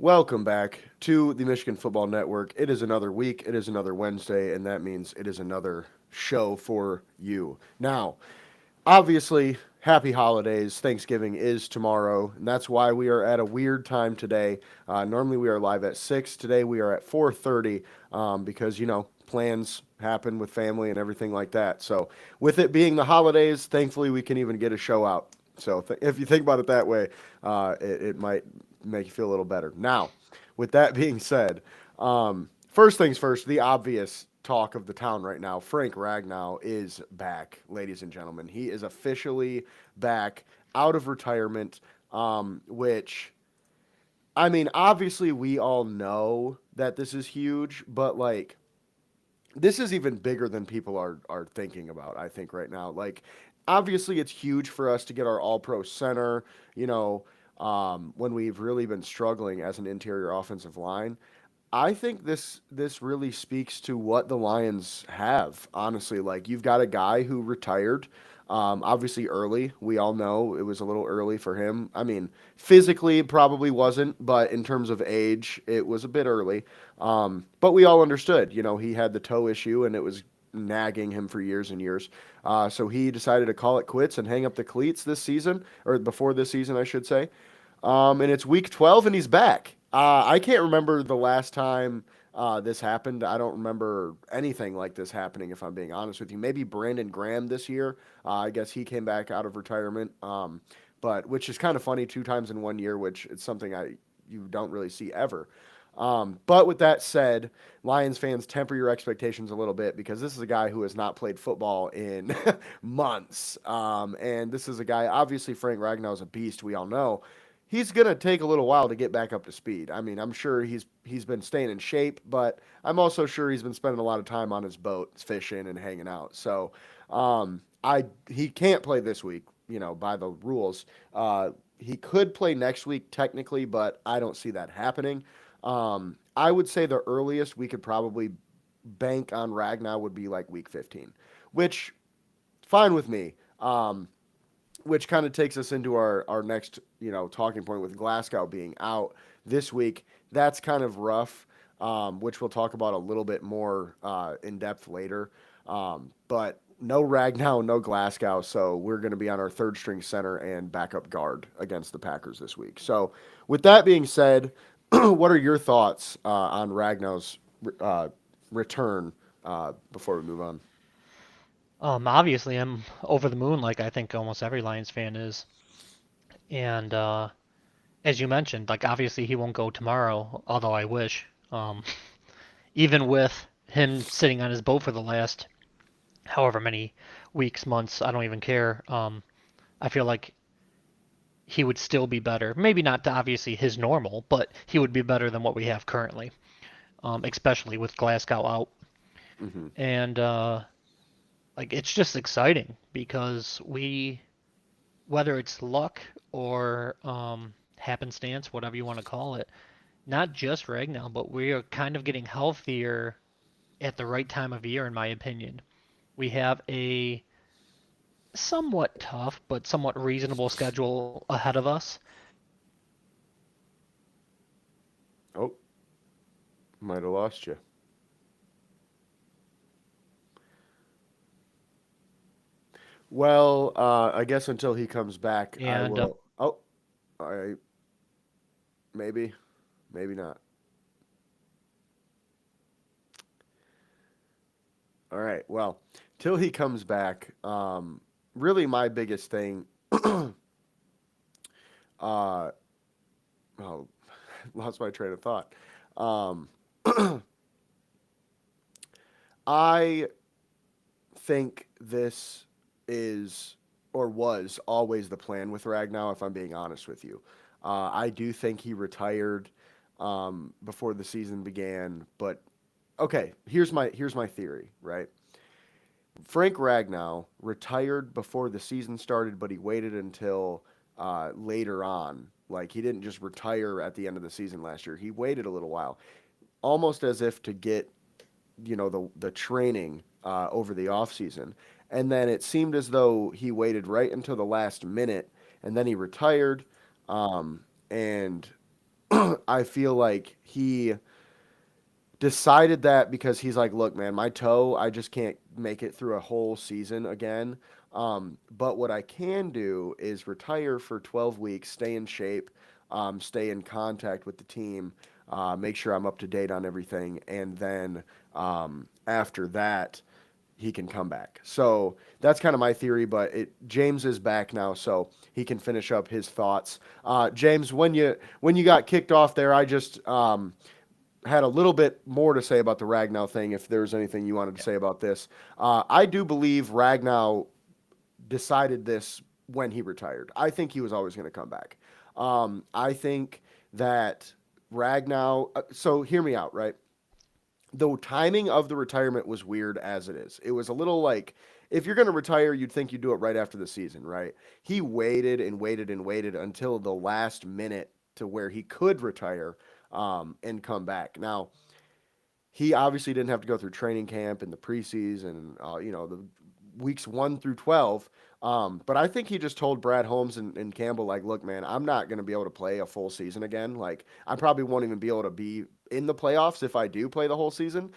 Welcome back to the Michigan Football Network. It is another week, it is another Wednesday, and that means it is another show for you. Now, obviously, happy holidays. Thanksgiving is tomorrow, and that's why we are at a weird time today. Normally we are live at 6. Today we are at 4:30 because, plans happen with family and everything like that. So, with it being the holidays, thankfully we can even get a show out. So, if you think about it that way, it might make you feel a little better. Now, with that being said, first things first, the obvious talk of the town right now. Frank Ragnow is back, ladies and gentlemen. He is officially back out of retirement, which, I mean, obviously we all know that this is huge, but like, this is even bigger than people are thinking about, I think, right now. Like, obviously, it's huge for us to get our all pro center, you know, when we've really been struggling as an interior offensive line. I think this really speaks to what the Lions have. Honestly, like you've got a guy who retired, obviously early. We all know it was a little early for him. I mean, physically it probably wasn't, but in terms of age, it was a bit early. But we all understood. He had the toe issue, and it was nagging him for years and years. So he decided to call it quits and hang up the cleats this season, or before this season, I should say. And it's week 12, and he's back. I can't remember the last time this happened. I don't remember anything like this happening, if I'm being honest with you. Maybe Brandon Graham this year. I guess he came back out of retirement, but which is kind of funny, 2 times in 1 year, which is something you don't really see ever. But with that said, Lions fans, temper your expectations a little bit because this is a guy who has not played football in months. And this is a guy, obviously, Frank Ragnow is a beast, we all know. He's gonna take a little while to get back up to speed. I mean, I'm sure he's been staying in shape, but I'm also sure he's been spending a lot of time on his boat, fishing and hanging out. So, I he can't play this week, by the rules. He could play next week technically, but I don't see that happening. I would say the earliest we could probably bank on Ragnar would be like week 15, which fine with me. Which kind of takes us into our next, talking point with Glasgow being out this week. That's kind of rough, which we'll talk about a little bit more in depth later. But no Ragnow, no Glasgow, so we're going to be on our third string center and backup guard against the Packers this week. So, with that being said, what are your thoughts on Ragnow's uh, return before we move on? Obviously, I'm over the moon, like I think almost every Lions fan is. And as you mentioned, like obviously he won't go tomorrow, although I wish. Even with him sitting on his boat for the last however many weeks, months, I don't even care. I feel like he would still be better. Maybe not to obviously his normal, but he would be better than what we have currently, especially with Glasgow out. Hmm. And like it's just exciting because whether it's luck or happenstance, whatever you want to call it, not just Ragnar, but we are kind of getting healthier at the right time of year, in my opinion. We have a somewhat tough but somewhat reasonable schedule ahead of us. Oh, might have lost you. Well, I guess until he comes back, I And will. Oh, I maybe, maybe not. All right. Well, till he comes back, really my biggest thing. uh, oh, lost my train of thought. Um, I think this is or was always the plan with Ragnow, if I'm being honest with you. I do think he retired before the season began, but okay, here's my theory, right? Frank Ragnow retired before the season started, but he waited until later on. Like he didn't just retire at the end of the season last year. He waited a little while, almost as if to get the training over the off season, and then it seemed as though he waited right until the last minute, and then he retired, and I feel like he decided that because he's like, look, man, my toe, I just can't make it through a whole season again. But what I can do is retire for 12 weeks, stay in shape, stay in contact with the team, make sure I'm up to date on everything, and then after that, he can come back. So that's kind of my theory. But James is back now, so he can finish up his thoughts. James, when you got kicked off there, I just had a little bit more to say about the Ragnow thing. If there's anything you wanted to say about this, I do believe Ragnow decided this when he retired. I think he was always going to come back. I think that Ragnow. So hear me out, right? The timing of the retirement was weird as it is. It was a little like if you're going to retire, you'd think you'd do it right after the season, right? He waited and waited and waited until the last minute to where he could retire and come back. Now, he obviously didn't have to go through training camp and the preseason, the weeks 1 through 12. But I think he just told Brad Holmes and Campbell, like, look, man, I'm not going to be able to play a full season again. Like, I probably won't even be able to be in the playoffs if I do play the whole season,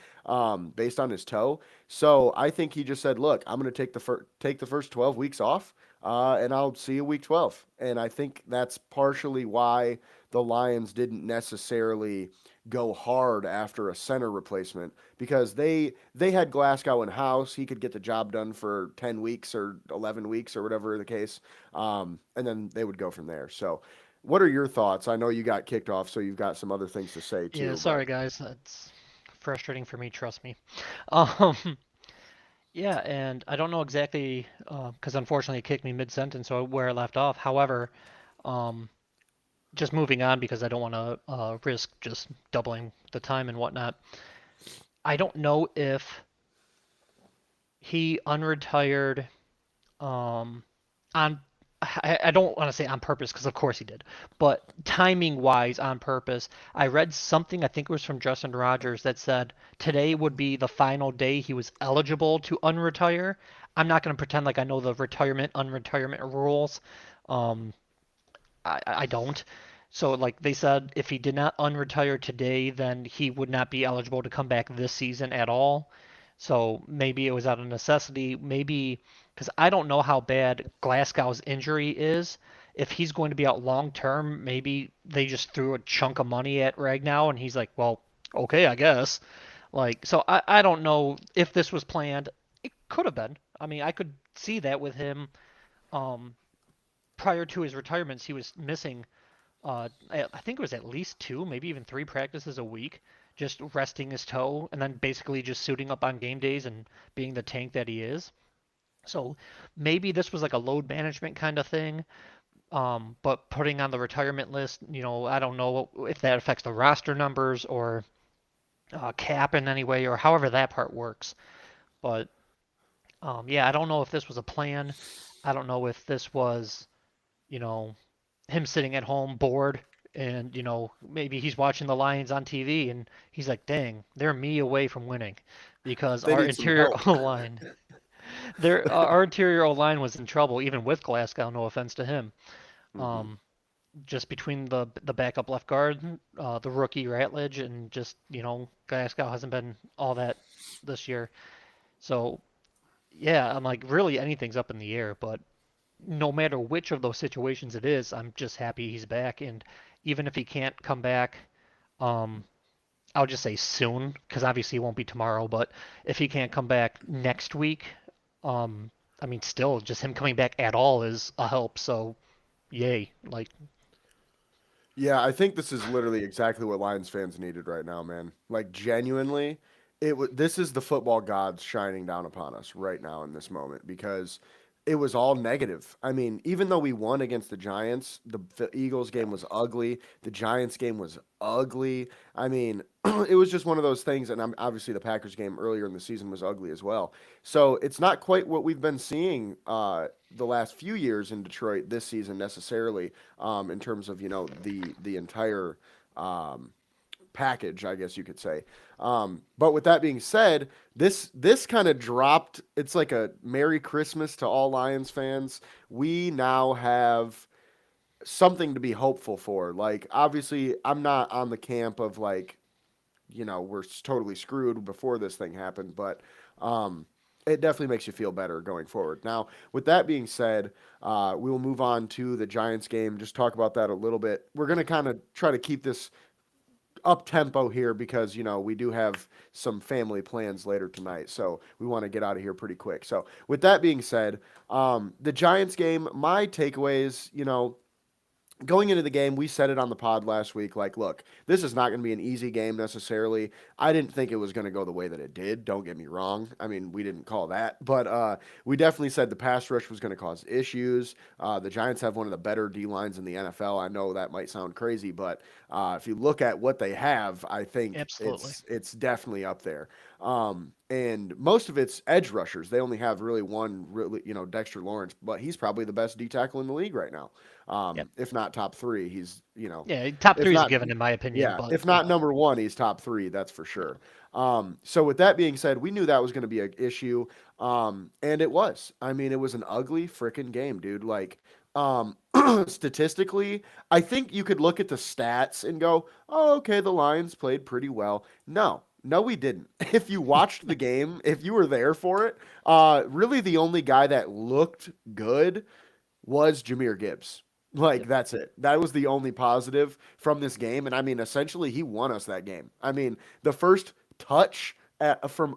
based on his toe. So I think he just said, look, I'm going to take the first 12 weeks off, and I'll see you week 12. And I think that's partially why the Lions didn't necessarily go hard after a center replacement because they had Glasgow in house. He could get the job done for 10 weeks or 11 weeks or whatever the case. And then they would go from there. So what are your thoughts? I know you got kicked off, so you've got some other things to say Yeah, too, but sorry guys, that's frustrating for me, trust me. Um, yeah, and I don't know exactly, because unfortunately it kicked me mid-sentence, so where I left off. However, um, just moving on because I don't want to risk just doubling the time and whatnot. I don't know if he unretired um, on. I don't want to say on purpose because of course he did, but timing wise on purpose. I read something, I think it was from Justin Rogers, that said today would be the final day he was eligible to unretire. I'm not going to pretend like I know the retirement unretirement rules. Um, I don't. So like they said, if he did not unretire today, then he would not be eligible to come back this season at all. So maybe it was out of necessity. Maybe because I don't know how bad Glasgow's injury is. If he's going to be out long term, maybe they just threw a chunk of money at Ragnow and he's like, well, okay, I guess. Like, so I don't know if this was planned. It could have been. I mean, I could see that with him. Um, Prior to his retirements, he was missing I think it was at least two, maybe even three practices a week, just resting his toe and then basically just suiting up on game days and being the tank that he is. So maybe this was like a load management kind of thing. But putting on the retirement list, I don't know if that affects the roster numbers or cap in any way or however that part works. But yeah, I don't know if this was a plan. I don't know if this was, you know, him sitting at home bored and maybe he's watching the Lions on TV and he's like, "Dang, they're me away from winning," because they our need some interior help. O line, our interior O line was in trouble even with Glasgow. No offense to him. Hmm. Um, just between the backup left guard, the rookie Ratledge, and just Glasgow hasn't been all that this year. So yeah, I'm like really anything's up in the air, but no matter which of those situations it is, I'm just happy he's back. And even if he can't come back, um, I'll just say soon, because obviously it won't be tomorrow. But if he can't come back next week, um, I mean, still just him coming back at all is a help. So yay! Like, Yeah, I think this is literally exactly what Lions fans needed right now, man. Like genuinely, this is the football gods shining down upon us right now in this moment because it was all negative. I mean, even though we won against the Giants, the Eagles game was ugly, the Giants game was ugly. I mean, it was just one of those things and obviously the Packers game earlier in the season was ugly as well. So, it's not quite what we've been seeing the last few years in Detroit this season necessarily in terms of the entire um, package, I guess you could say. But with that being said, this kind of dropped. It's like a Merry Christmas to all Lions fans. We now have something to be hopeful for. Like, obviously, I'm not on the camp of like, we're totally screwed before this thing happened, but um, it definitely makes you feel better going forward. Now, with that being said, we will move on to the Giants game. Just talk about that a little bit. We're going to kind of try to keep this up tempo here because we do have some family plans later tonight, so we want to get out of here pretty quick. So, with that being said, the Giants game, my takeaways, going into the game, we said it on the pod last week. Like, look, this is not going to be an easy game necessarily. I didn't think it was going to go the way that it did. Don't get me wrong. I mean, we didn't call that, but we definitely said the pass rush was going to cause issues. The Giants have one of the better D lines in the NFL. I know that might sound crazy, but if you look at what they have, I think Absolutely. it's definitely up there. And most of it's edge rushers. They only have really one, really, Dexter Lawrence, but he's probably the best D tackle in the league right now. Yep. If not top three, he's, Yeah, top if three is a not, given in my opinion, yeah, but if not number one, he's top three, that's for sure. So with that being said, we knew that was going to be an issue. And it was. I mean, it was an ugly freaking game, dude. Like, statistically, I think you could look at the stats and go, oh, okay, the Lions played pretty well. No, we didn't. If you watched the game, if you were there for it, really the only guy that looked good was Jameer Gibbs. Like, yep. that's it. That was the only positive from this game. And I mean, essentially, he won us that game. I mean, the first touch from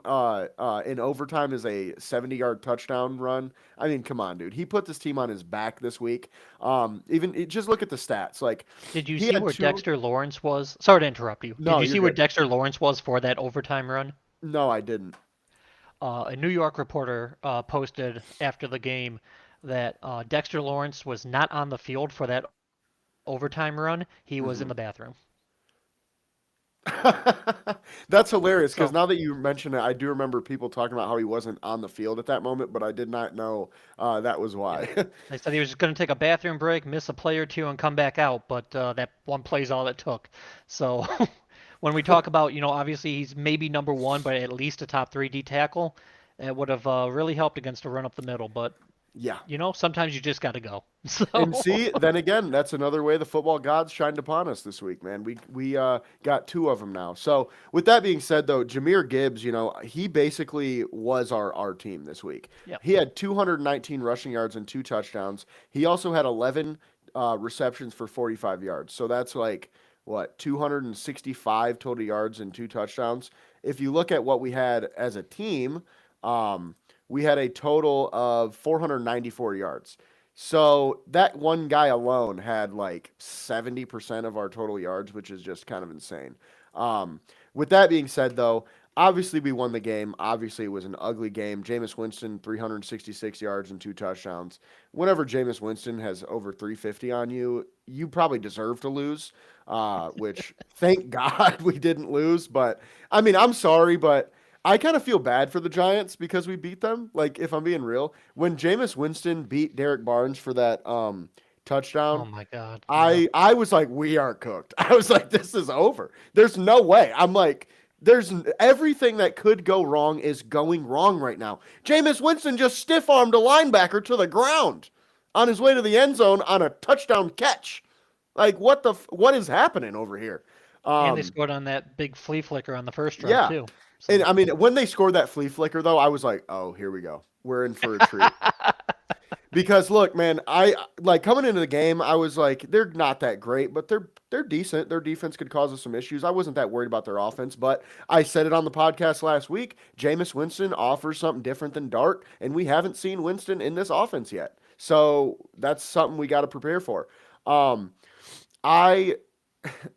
in overtime is a 70-yard touchdown run. I mean, come on, dude. He put this team on his back this week. Just look at the stats. Like, Did you he see had where two. Dexter Lawrence was? Sorry to interrupt you. Did No, you you're see where good. Dexter Lawrence was for that overtime run? No, I didn't. A New York reporter posted after the game that Dexter Lawrence was not on the field for that overtime run. He was in Hmm. the bathroom. That's hilarious because So now that you mention it, I do remember people talking about how he wasn't on the field at that moment, but I did not know that was yeah, why. they said he was just going to take a bathroom break, miss a play or two, and come back out. But that one play's all it took. So when we talk about, obviously he's maybe number one, but at least a top three D tackle, it would have really helped against a run up the middle. But Yeah. sometimes you just got to go. So And see, then again, that's another way the football gods shined upon us this week, man. We got two of them now. So with that being said, though, Jameer Gibbs, he basically was our team this week. yeah, He had 219 rushing yards and two touchdowns. He also had 11 receptions for 45 yards. So that's like what 265 total yards and two touchdowns. If you look at what we had as a team, um, we had a total of 494 yards. So that one guy alone had like 70% of our total yards, which is just kind of insane. Um, with that being said, though, obviously we won the game. Obviously it was an ugly game. Jameis Winston, 366 yards and two touchdowns. Whenever Jameis Winston has over 350 on you, you probably deserve to lose, which thank God we didn't lose. But I mean, I'm sorry, but I kind of feel bad for the Giants because we beat them. Like, if I'm being real, when Jameis Winston beat Derek Barnes for that touchdown, oh my God, yeah. I was like, we are cooked. I was like, this is over. There's no way. I'm like, everything that could go wrong is going wrong right now. Jameis Winston just stiff armed a linebacker to the ground on his way to the end zone on a touchdown catch. Like, what is happening over here? And they Um, scored on that big flea flicker on the first drive yeah. too. And So I mean, when they scored that flea flicker, though, I was like, oh, here we go. We're in for a treat. Because look, man, I like coming into the game, I was like, they're not that great, but they're decent. Their defense could cause us some issues. I wasn't that worried about their offense, but I said it on the podcast last week. Jameis Winston offers something different than Dart, and we haven't seen Winston in this offense yet. So that's something we got to prepare for. Um, I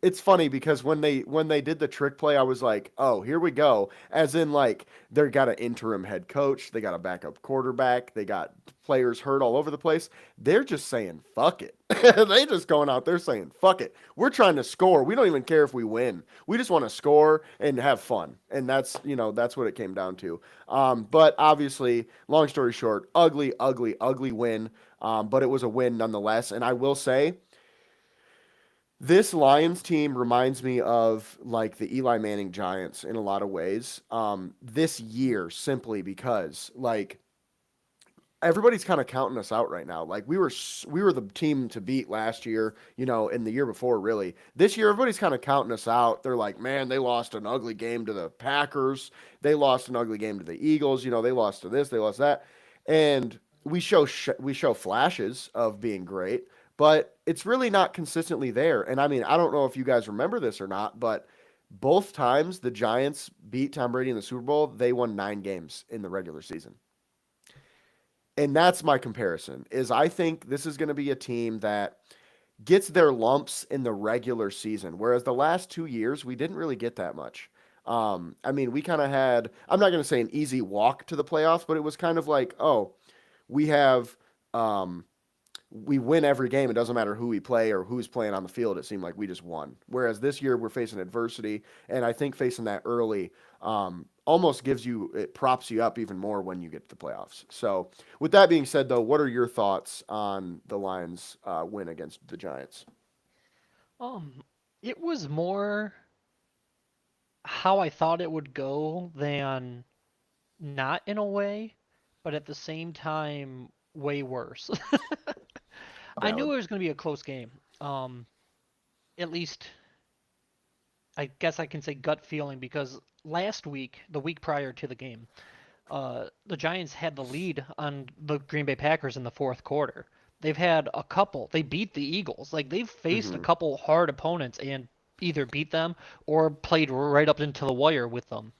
it's funny because when they did the trick play, I was like, "Oh, here we go." As in, like, they got an interim head coach, they got a backup quarterback, they got players hurt all over the place. They're just saying, "Fuck it." They just going out there saying, "Fuck it." We're trying to score. We don't even care if we win. We just want to score and have fun, and that's what it came down to. But obviously, long story short, ugly, ugly, ugly win. But it was a win nonetheless, and I will say this Lions team reminds me of like the Eli Manning Giants in a lot of ways. This year, simply because like everybody's kind of counting us out right now. Like we were the team to beat last year, and the year before really. This year everybody's kind of counting us out. They're like, "Man, they lost an ugly game to the Packers. They lost an ugly game to the Eagles, they lost to this, they lost that." And we show flashes of being great, but it's really not consistently there. And I mean, I don't know if you guys remember this or not, but both times the Giants beat Tom Brady in the Super Bowl, they won 9 games in the regular season. And that's my comparison. Is I think this is going to be a team that gets their lumps in the regular season, whereas the last 2 years we didn't really get that much. I mean, we kind of had, I'm not going to say an easy walk to the playoffs, but it was kind of like, oh, we have um, we win every game. It doesn't matter who we play or who's playing on the field. It seemed like we just won. Whereas this year we're facing adversity, and I think facing that early almost it props you up even more when you get to the playoffs. So, with that being said, though, what are your thoughts on the Lions' win against the Giants? Um, it was more how I thought it would go than not in a way, but at the same time, way worse. I knew Valid. it was going to be a close game. Um, at least I guess I can say gut feeling because last week, the week prior to the game, the Giants had the lead on the Green Bay Packers in the fourth quarter. They've had a couple. They beat the Eagles. Like they've faced a Hmm. couple hard opponents and either beat them or played right up into the wire with them.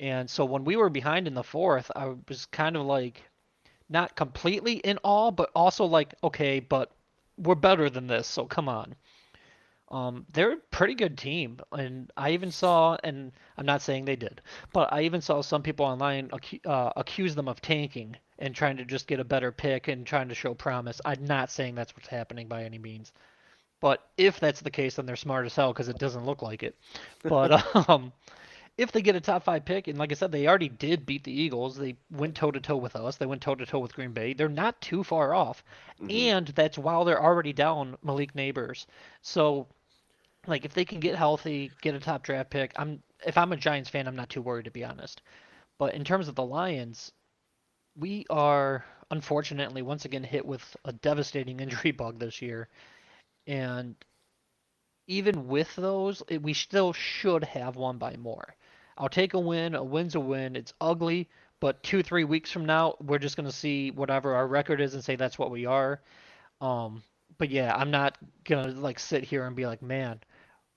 And so when we were behind in the fourth, I was kind of like not completely in awe, but also like, okay, but we're better than this, so come on. They're a pretty good team, and I even saw, and I'm not saying they did, but I even saw some people online accuse them of tanking and trying to just get a better pick and trying to show promise. I'm not saying that's what's happening by any means, but if that's the case, then they're smart as hell because it doesn't look like it. But if they get a top five pick, and like I said, they already did beat the Eagles. They went toe to toe with us. They went toe to toe with Green Bay. They're not too far off, Hmm. and that's while they're already down Malik Neighbors. So like if they can get healthy, get a top draft pick, if I'm a Giants fan, I'm not too worried to be honest. But in terms of the Lions, we are unfortunately once again hit with a devastating injury bug this year, and even with those, we still should have won by more. I'll take a win. A win's a win. It's ugly, but 2, 3 weeks from now, we're just gonna see whatever our record is and say that's what we are. Um, but yeah, I'm not gonna like sit here and be like, man,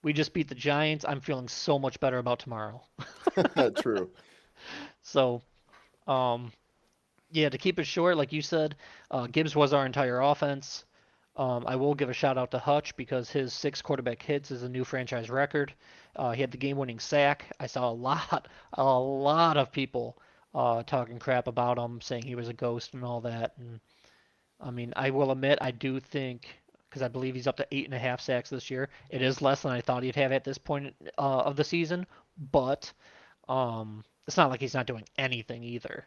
we just beat the Giants. I'm feeling so much better about tomorrow. True. So, um, yeah, to keep it short, like you said, Gibbs was our entire offense. I will give a shout out to Hutch because his 6 quarterback hits is a new franchise record. He had the game-winning sack. I saw a lot of people talking crap about him, saying he was a ghost and all that. And I mean, I will admit, I do think because I believe he's up to 8.5 sacks this year. It is less than I thought he'd have at this point of the season, but it's not like he's not doing anything either.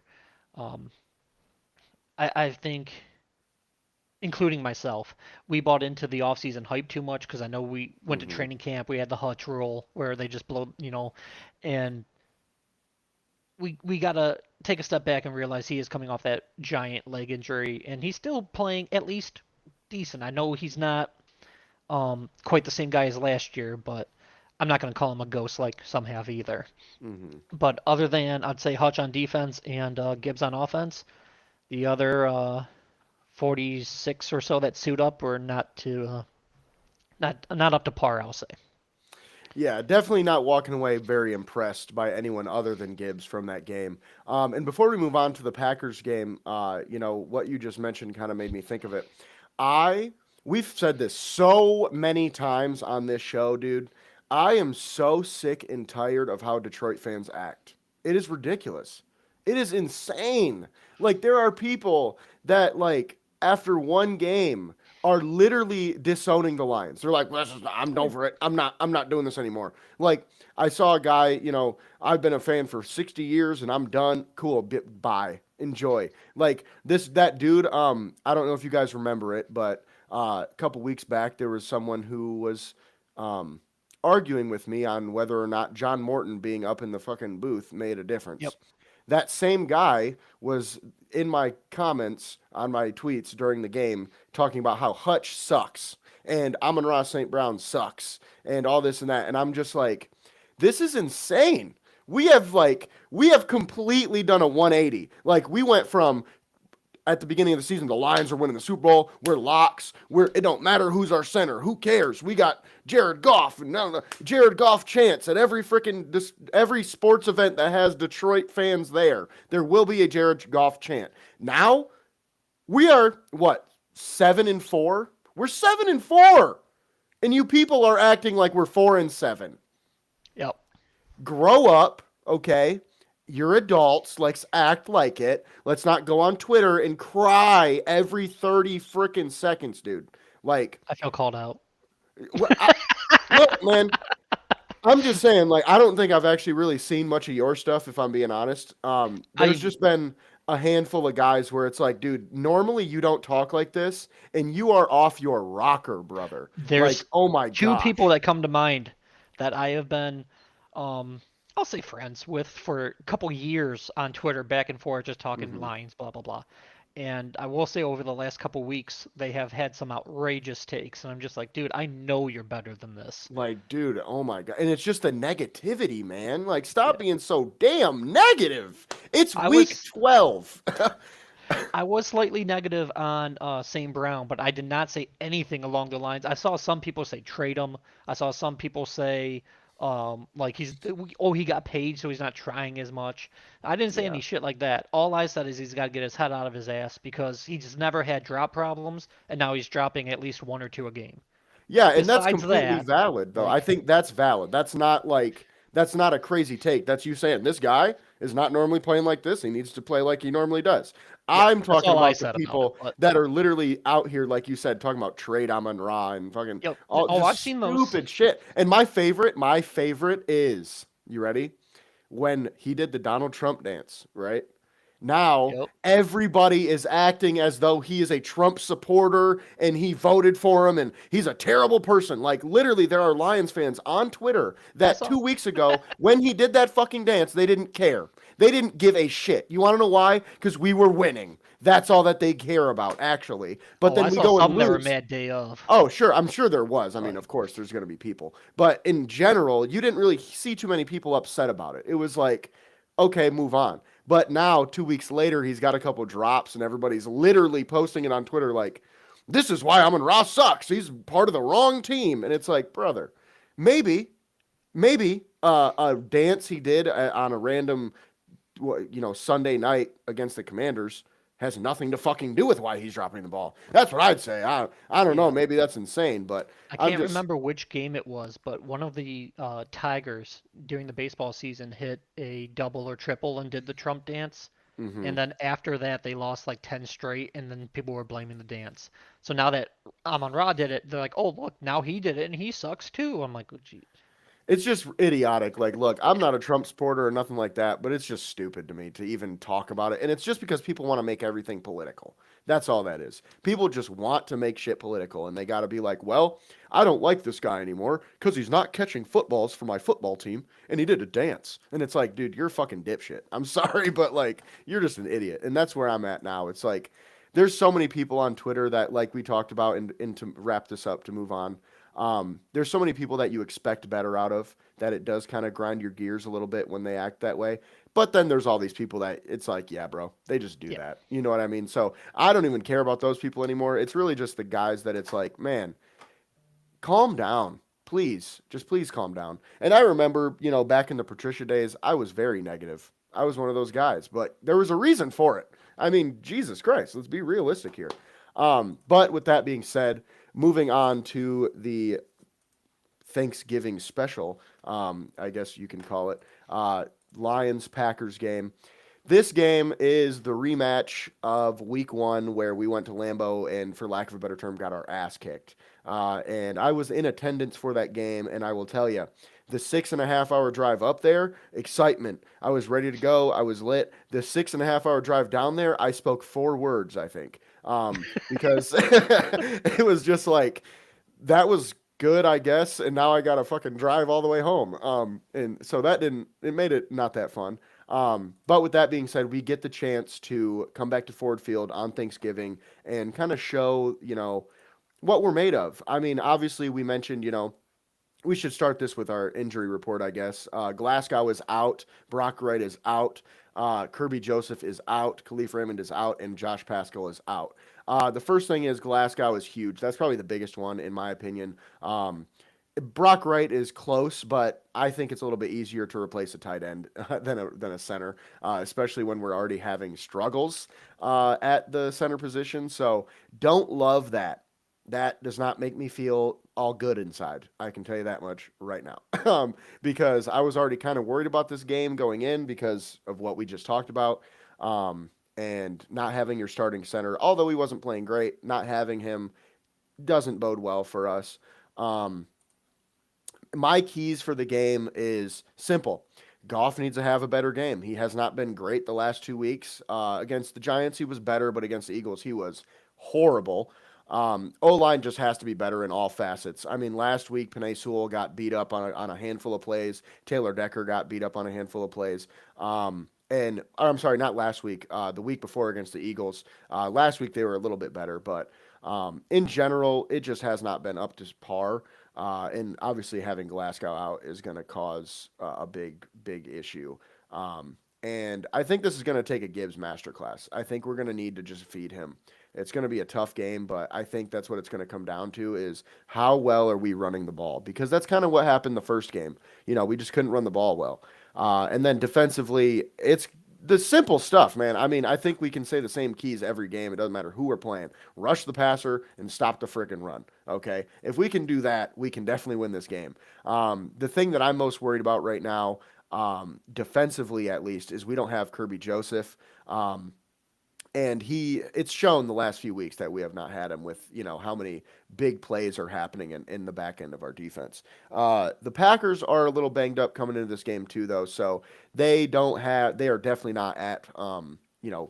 Um, I think, including myself, we bought into the offseason hype too much because I know we went to Hmm. training camp. We had the Hutch rule where they just blow, and we gotta take a step back and realize he is coming off that giant leg injury, and he's still playing at least decent. I know he's not quite the same guy as last year, but I'm not gonna call him a ghost like some have either. Hmm. But other than I'd say Hutch on defense and Gibbs on offense, the other 46 or so that suit up were not up to par, I'll say. Yeah, definitely not walking away very impressed by anyone other than Gibbs from that game. And before we move on to the Packers game, what you just mentioned kind of made me think of it. I We've said this so many times on this show, dude. I am so sick and tired of how Detroit fans act. It is ridiculous. It is insane. Like there are people that like after one game are literally disowning the Lions. They're like, I'm over it. I'm not doing this anymore. Like I saw a guy, I've been a fan for 60 years and I'm done. Cool, bye. Enjoy. Like that dude, I don't know if you guys remember it, but a couple weeks back there was someone who was um arguing with me on whether or not John Morton being up in the fucking booth made a Yep. difference. That same guy was in my comments on my tweets during the game talking about how Hutch sucks and Amon-Ra St. Brown sucks and all this and that. And I'm just like, this is insane. We have completely done a 180. Like we went from at the beginning of the season, the Lions are winning the Super Bowl. We're locks. It don't matter who's our center. Who cares? We got Jared Goff and now the Jared Goff chants at every sports event that has Detroit fans there. There will be a Jared Goff chant. Now we are what 7-4. We're 7-4, and you people are acting like we're 4-7. Yep. Grow up, okay? You're adults. Let's act like it. Let's not go on Twitter and cry every 30 freaking seconds, dude. Like, I feel called out. look, man, I'm just saying, like, I don't think I've actually really seen much of your stuff, if I'm being honest. There's just been a handful of guys where it's like, dude, normally you don't talk like this, and you are off your rocker, brother. There's like, oh my two god. people that come to mind that I have been, I'll say friends with for a couple years on Twitter, back and forth, just talking lines, blah blah blah. And I will say over the last couple weeks, they have had some outrageous takes, and I'm just like, dude, I know you're better than this. Like, dude, oh my god. And it's just the negativity, man. Like, stop Yeah. being so damn negative. It's I week was 12. I was slightly negative on St. Brown, but I did not say anything along the lines. I saw some people say trade him. I saw some people say like he got paid so he's not trying as much. I didn't say Yeah. any shit like that. All I said is he's got to get his head out of his ass because he just never had drop problems, and now he's dropping at least one or two a game. Yeah, and that's Besides completely that, valid, though. I like, think that's valid. That's not a crazy take. That's you saying this guy is not normally playing like this. He needs to play like he normally does. yeah, I'm that's talking all I about the said about it. people But that are literally out here, like you said, talking about trade Amon-Ra and fucking yep. all Oh, just I've seen those. stupid shit. And my favorite is, you ready? When he did the Donald Trump dance, right? Now Yep. everybody is acting as though he is a Trump supporter and he voted for him and he's a terrible person. Like literally, there are Lions fans on Twitter that saw. 2 weeks ago, when he did that fucking dance, they didn't care. They didn't give a shit. You want to know why? Because we were winning. That's all that they care about, actually. But Oh, then I we saw go and some that were lose. mad day of. Oh, sure. I'm sure there was. I mean, But of course, there's going to be people. But in general, you didn't really see too many people upset about it. It was like, okay, move on. But now, 2 weeks later, he's got a couple drops, and everybody's literally posting it on Twitter like, this is why Amon-Ra sucks. He's part of the wrong team. And it's like, brother, maybe a dance he did on a random, Sunday night against the Commanders has nothing to fucking do with why he's dropping the ball. That's what I'd say. I don't know. yeah. Maybe that's insane, but I I'm can't just remember which game it was, but one of the Tigers during the baseball season hit a double or triple and did the Trump dance. hmm And then after that, they lost like 10 straight, and then people were blaming the dance. So now that Amon-Ra did it, they're like, oh, look, now he did it, and he sucks too. I'm like, oh, gee. It's just idiotic. Like, look, I'm not a Trump supporter or nothing like that, but it's just stupid to me to even talk about it. And it's just because people want to make everything political. That's all that is. People just want to make shit political, and they got to be like, well, I don't like this guy anymore because he's not catching footballs for my football team, and he did a dance. And it's like, dude, you're a fucking dipshit. I'm sorry, but like, you're just an idiot. And that's where I'm at now. It's like, there's so many people on Twitter that, like we talked about, and to wrap this up to move on, there's so many people that you expect better out of that it does kind of grind your gears a little bit when they act that way. But then there's all these people that it's like, yeah, bro, they just do Yeah. that. You know what I mean? So I don't even care about those people anymore. It's really just the guys that it's like, man, calm down. Please, just please calm down. And I remember, back in the Patricia days, I was very negative. I was one of those guys, but there was a reason for it. I mean, Jesus Christ, let's be realistic here. But with that being said, moving on to the Thanksgiving special, I guess you can call it, Lions Packers game. This game is the rematch of week one where we went to Lambeau and, for lack of a better term, got our ass kicked. And I was in attendance for that game, and I will tell you, the 6.5 hour drive up there, excitement. I was ready to go. I was lit. The 6.5 hour drive down there, I spoke 4 words, I think, because it was just like, that was good, I guess. And now I got to fucking drive all the way home. And so it made it not that fun. But with that being said, we get the chance to come back to Ford Field on Thanksgiving and kind of show, what we're made of. I mean, obviously, we mentioned, we should start this with our injury report, I guess. Glasgow is out. Brock Wright is out. Kirby Joseph is out. Khalif Raymond is out. And Josh Pascal is out. The first thing is Glasgow is huge. That's probably the biggest one, in my opinion. Brock Wright is close, but I think it's a little bit easier to replace a tight end than a center, especially when we're already having struggles at the center position. So don't love that. That does not make me feel all good inside. I can tell you that much right now. Because I was already kind of worried about this game going in because of what we just talked about. And not having your starting center, although he wasn't playing great, not having him doesn't bode well for us. Um, my keys for the game is simple. Goff needs to have a better game. He has not been great the last 2 weeks. Against the Giants, he was better, but against the Eagles, he was horrible. O-line just has to be better in all facets. I mean, last week, Penei Sewell got beat up on a handful of plays. Taylor Decker got beat up on a handful of plays. I'm sorry, not last week. The week before against the Eagles. Last week, they were a little bit better, but in general, it just has not been up to par. And obviously, having Glasgow out is going to cause a big, big issue. And I think this is going to take a Gibbs masterclass. I think we're going to need to just feed him. It's going to be a tough game, but I think that's what it's going to come down to is how well are we running the ball? Because that's kind of what happened the first game. We just couldn't run the ball well. And then defensively, it's the simple stuff, man. I mean, I think we can say the same keys every game. It doesn't matter who we're playing. Rush the passer and stop the frickin' run. Okay? If we can do that, we can definitely win this game. The thing that I'm most worried about right now, defensively at least, is we don't have Kirby Joseph. And it's shown the last few weeks that we have not had him with, how many big plays are happening in the back end of our defense. The Packers are a little banged up coming into this game too, though. So they are definitely not at,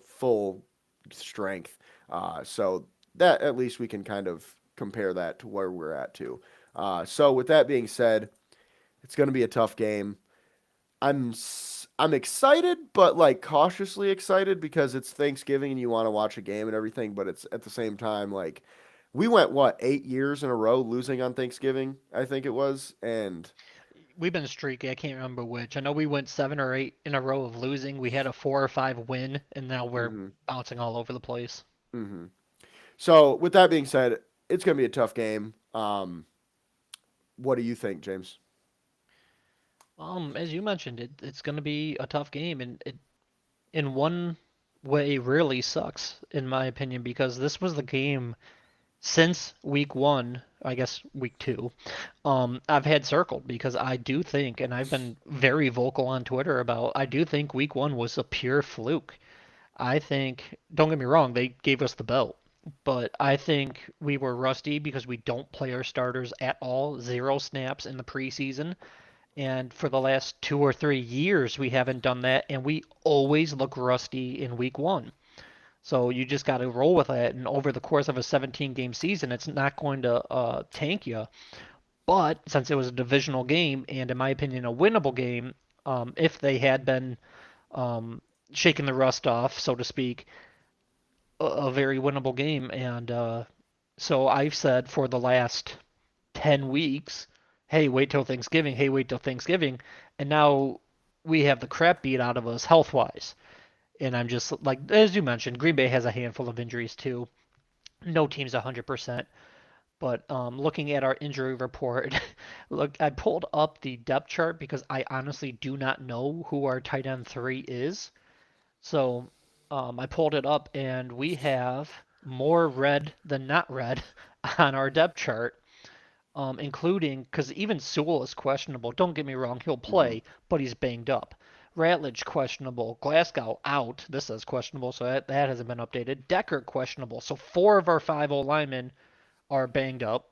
full strength. So that at least we can kind of compare that to where we're at too. So with that being said, it's going to be a tough game. I'm excited, but like cautiously excited because it's Thanksgiving and you want to watch a game and everything. But it's at the same time like we went 8 years in a row losing on Thanksgiving, I think it was, and We've been streaky. I can't remember which. I know we went 7 or 8 in a row of losing. We had a 4 or 5 win, and now we're hmm bouncing all over the place. hmm So with that being said, it's gonna be a tough game. What do you think, James? As you mentioned, it's going to be a tough game, and it in one way really sucks, in my opinion, because this was the game since week one, I guess week two, I've had circled because I do think, and I've been very vocal on Twitter about, I do think week one was a pure fluke. I think, don't get me wrong, they gave us the belt, but I think we were rusty because we don't play our starters at all, 0 snaps in the preseason. And for the last 2 or 3 years, we haven't done that, and we always look rusty in week one. So you just got to roll with it. And over the course of a 17 game season, it's not going to tank you. But since it was a divisional game, and in my opinion, a winnable game, if they had been shaking the rust off, so to speak, a very winnable game. And so I've said for the last 10 weeks, hey, wait till Thanksgiving. Hey, wait till Thanksgiving. And now we have the crap beat out of us health wise. And I'm just like, as you mentioned, Green Bay has a handful of injuries too. No team's 100%. But looking at our injury report, look, I pulled up the depth chart because I honestly do not know who our tight end three is. So I pulled it up, and we have more red than not red on our depth chart, including because even Sewell is questionable. Don't get me wrong, he'll hmm play, but he's banged up. Ratledge questionable. Glasgow out. This says questionable, so that hasn't been updated. Decker questionable. So 4 of our 5 linemen are banged up.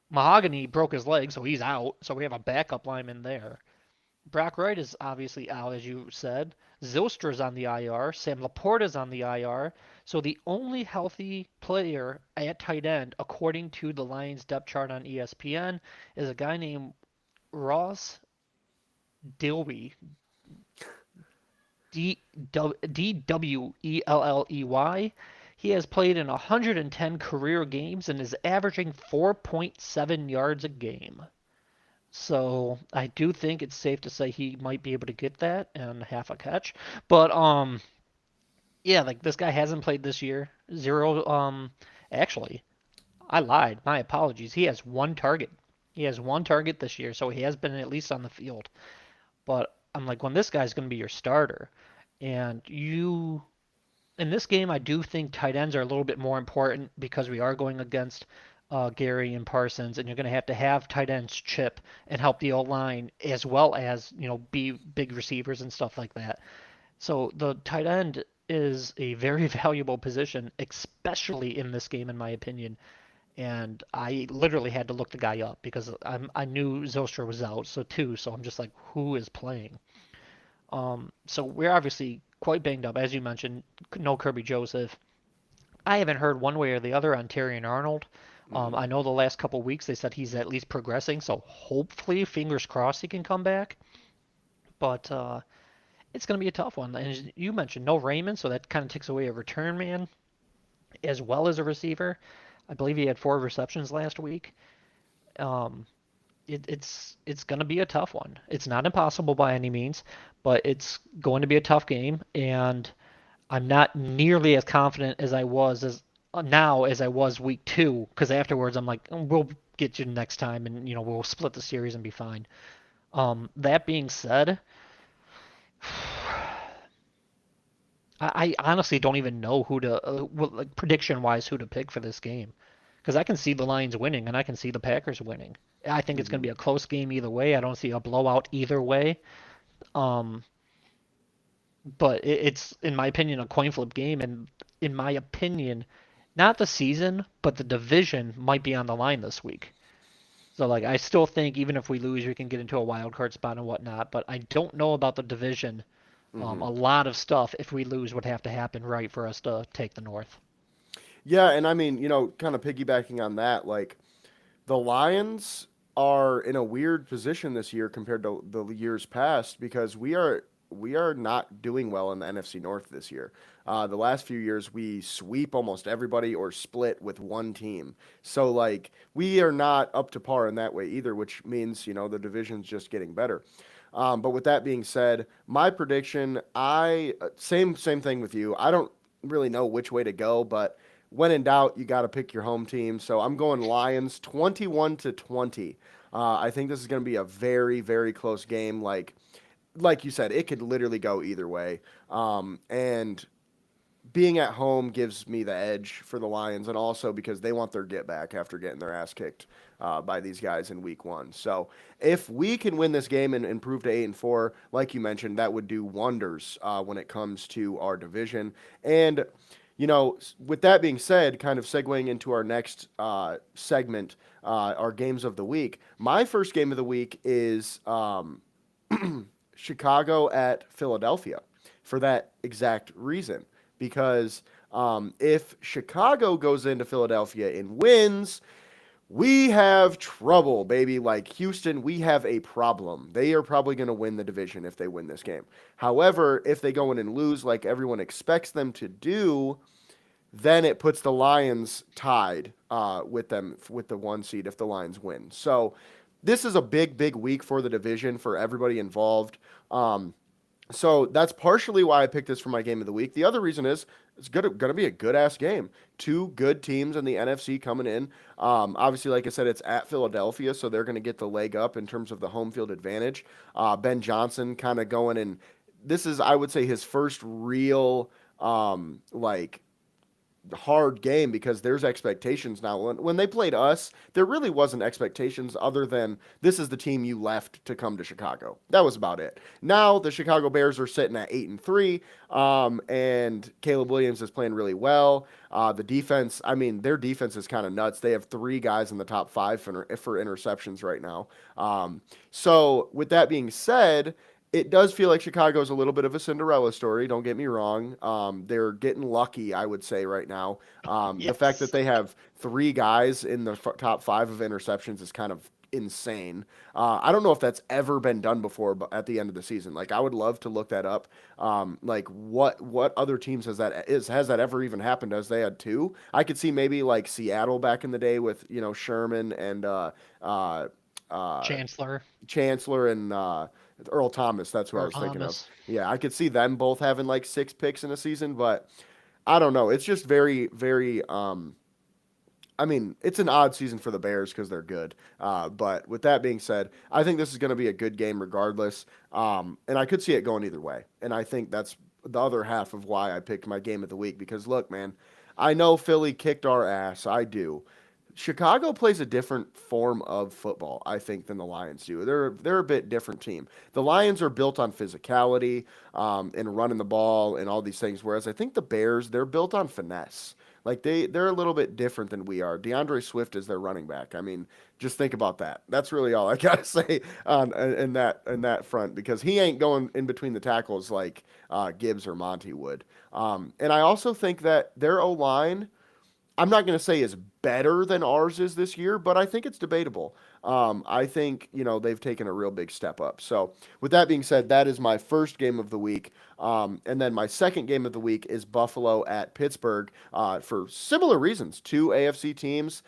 Mahogany broke his leg, so he's out. So we have a backup lineman there. Brock Wright is obviously out, as you said. Zilstra's on the IR. Sam Laporta's on the IR. So the only healthy player at tight end, according to the Lions depth chart on ESPN, is a guy named Ross Dilby. Dwelley. He has played in 110 career games and is averaging 4.7 yards a game. So I do think it's safe to say he might be able to get that and half a catch. But yeah, like this guy hasn't played this year. Zero actually, I lied. My apologies. He has one target. He has one target this year, so he has been at least on the field. But I'm like, when this guy's going to be your starter, and you in this game, I do think tight ends are a little bit more important because we are going against Gary and Parsons, and you're going to have tight ends chip and help the O line as well as be big receivers and stuff like that. So the tight end is a very valuable position, especially in this game, in my opinion. And I literally had to look the guy up because I knew Zostra was out, so too. So I'm just like, who is playing? So we're obviously quite banged up, as you mentioned. No Kirby Joseph. I haven't heard one way or the other on Terrion Arnold. Hmm. I know the last couple weeks they said he's at least progressing, so hopefully, fingers crossed, he can come back. But it's going to be a tough one. And as you mentioned, no Raymond, so that kind of takes away a return man as well as a receiver. I believe he had 4 receptions last week. Um, it's going to be a tough one. It's not impossible by any means, but it's going to be a tough game, and I'm not nearly as confident as I was as now as I was week 2. Because afterwards I'm like, we'll get you next time, and we'll split the series and be fine. That being said, I honestly don't even know who to like, prediction wise who to pick for this game because I can see the Lions winning and I can see the Packers winning. I think it's going to Hmm. be a close game either way. I don't see a blowout either way. Um, but it's in my opinion a coin flip game, and in my opinion, not the season, but the division might be on the line this week. So like I still think even if we lose, we can get into a wild card spot and whatnot. But I don't know about the division. Hmm. A lot of stuff if we lose would have to happen right for us to take the North. Yeah, and I mean, kind of piggybacking on that, like the Lions are in a weird position this year compared to the years past because we are not doing well in the NFC North this year. The last few years we sweep almost everybody or split with one team. So like we are not up to par in that way either, which means the division's just getting better. But with that being said, my prediction, I same thing with you. I don't really know which way to go, but when in doubt, you got to pick your home team. So I'm going Lions 21-20. I think this is going to be a very, very close game. Like you said, it could literally go either way. And being at home gives me the edge for the Lions, and also because they want their get back after getting their ass kicked by these guys in Week 1. So if we can win this game and improve to 8-4, like you mentioned, that would do wonders when it comes to our division. And with that being said, kind of segueing into our next segment, our games of the week. My first game of the week is Chicago at Philadelphia for that exact reason. Because if Chicago goes into Philadelphia and wins, we have trouble, baby. Like Houston, we have a problem. They are probably going to win the division if they win this game. However, if they go in and lose like everyone expects them to do, then it puts the Lions tied with them with the 1 seed if the Lions win. So this is a big, big week for the division for everybody involved. So that's partially why I picked this for my game of the week. The other reason is it's going to be a good ass game. Two good teams in the NFC coming in. Obviously, like I said, it's at Philadelphia, so they're going to get the leg up in terms of the home field advantage. Ben Johnson kind of going in. This is, I would say, his first real like hard game because there's expectations now. When they played us, there really wasn't expectations other than this is the team you left to come to Chicago. That was about it. Now the Chicago Bears are sitting at 8-3, and Caleb Williams is playing really well. The defense, I mean, their defense is kind of nuts. They have 3 guys in the top 5 for interceptions right now. So with that being said, It does feel like Chicago's a little bit of a Cinderella story. Don't get me wrong. They're getting lucky, I would say, right now. The fact that Yes. they have three guys in the top five of interceptions is kind of insane. I don't know if that's ever been done before, but at the end of the season, like I would love to look that up. Like what other teams has that ever even happened? As they had two, I could see maybe like Seattle back in the day with Sherman and uh, uh, Chancellor Chancellor and Earl Thomas. That's who I or was thinking of. Thomas. Yeah, I could see them both having like six picks in a season, but I don't know. It's just very, very. I mean, it's an odd season for the Bears because they're good. But with that being said, I think this is going to be a good game regardless. And I could see it going either way. And I think that's the other half of why I picked my game of the week because look, man, I know Philly kicked our ass. I do. Chicago plays a different form of football, I think, than the Lions do. They're a bit different team. The Lions are built on physicality, and running the ball and all these things, whereas I think the Bears they're built on finesse. Like they're a little bit different than we are. DeAndre Swift is their running back. I mean, just think about that. That's really all I gotta say on in that front because he ain't going in between the tackles like Gibbs or Monty would. And I also think that their O line I'm not going to say is better than ours is this year, but I think it's debatable. I think they've taken a real big step up. So with that being said, that is my first game of the week, and then my second game of the week is Buffalo at Pittsburgh for similar reasons. Two AFC teams